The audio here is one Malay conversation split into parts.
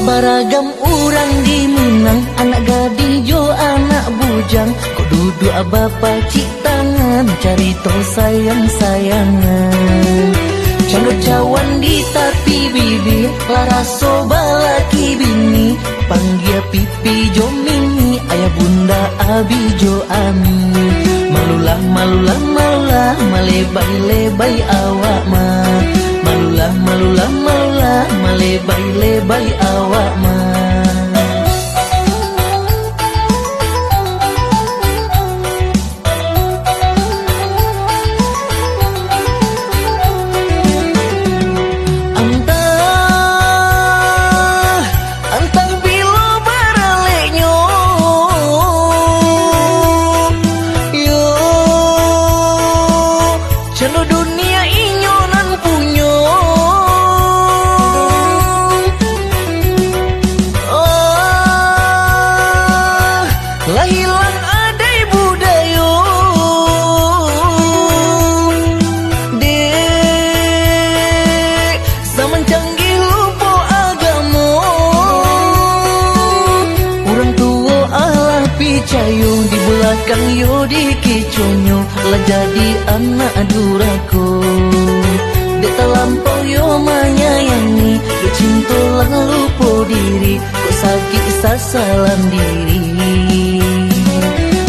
Baragam orang di Minang, anak gadis jo anak bujang. Kok duduk bapa cik tangan, cari tong sayang-sayangan. Cando cawan di tapi bibi, laraso balaki bini. Panggil pipi jo mimi, ayah bunda abi jo ami. Malulah, malulah, malulah, malebay-lebay awak ma. Malulah, malulah, malulah, malebay-lebay awak ma. Cayung di belakang yo di kiconyo, lah jadi anak durako. Dek terlampau yo menyayangi, dek cinta lah lupa diri. Kok sakit sasalan diri.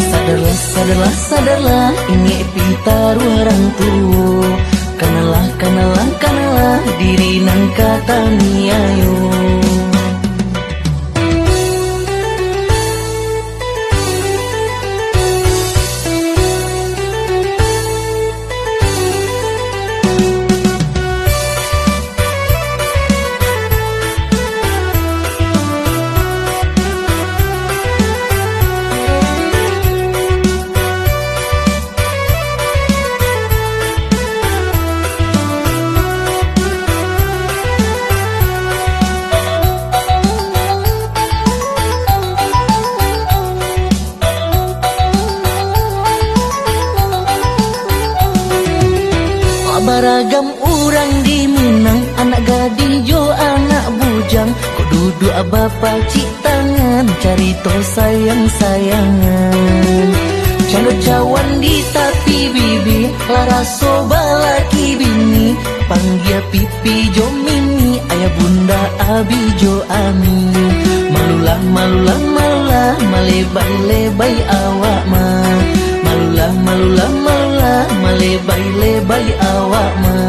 Sadarlah, sadarlah, sadarlah, ini pitar orang tua. Kanalah, kanalah, kanalah, diri nang kata niayo. Baragam orang di Minang, anak gadis jo anak bujang. Kok duduk bapa cik tangan, cari tong sayang-sayangan. Cando cawan di tapi bibi, laraso balaki bini. Panggil pipi jo mimi, ayah bunda abi jo ami. Malulah, malulah, malulah, malebay-lebay awak ma. Malulah, malulah, malulah, malebay-lebay awak ma.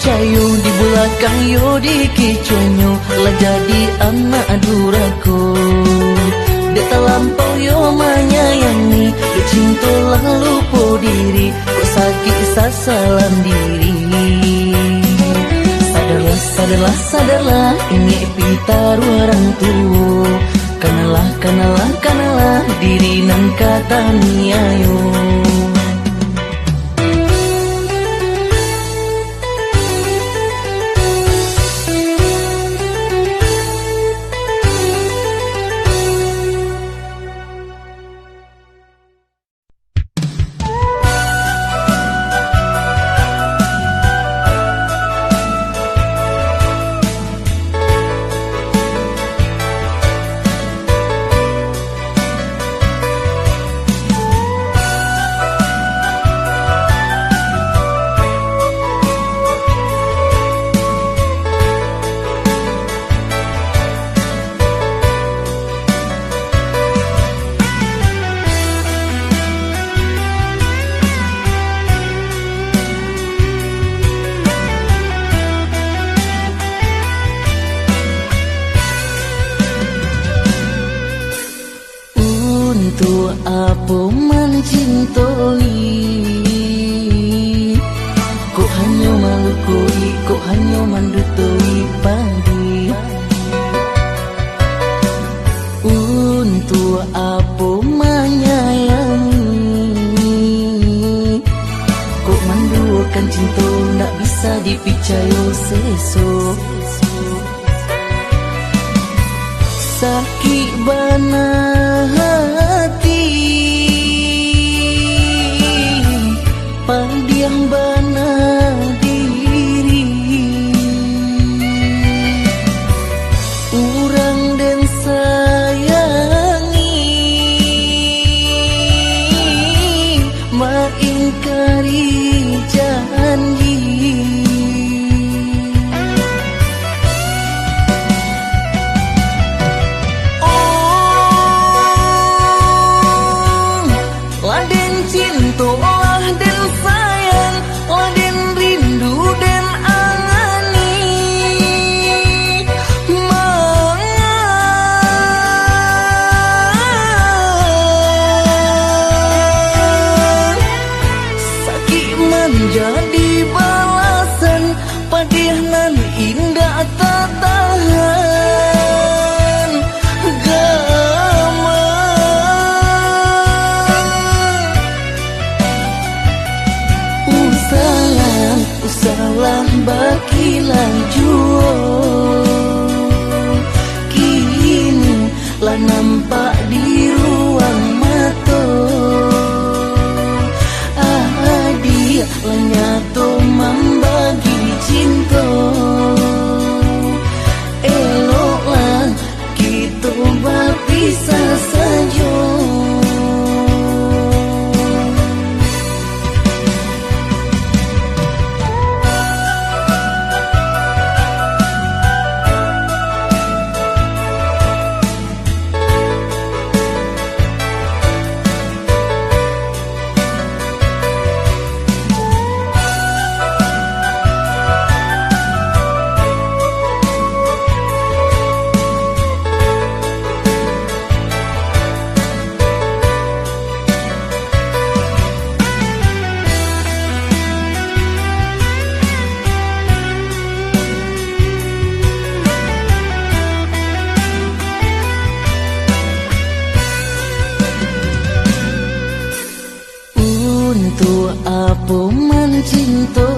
Cayung di belakang yo di kiconyo, lah jadi anak durako. Dek terlampau yo menyayangi, dek cinta lah lupa diri. Kok sakit sasalan diri. Sadarlah, sadarlah, sadarlah, ini pitar orang tua. Kanalah, kanalah, kanalah, diri nang kata niayo. apa mencintoi, kok hanya malukoi, kok hanya mandutoi padi. Untuk apa menyayangi, kok manduakan cinta nak bisa dipicayo sesok. Sakit bana hati, pandiang bana diri, urang dan sayangi, maingkari janji. Cintolah dan sayang, laden rindu dan angani, sakit menjadi balasan, padihnan indah tak tahan. Usalah bakilah juo, kini lah nampak di ruang mata. Dia lah nyato membagi cinta. Eloklah kita berpisah saja. Untuk apa mencinta,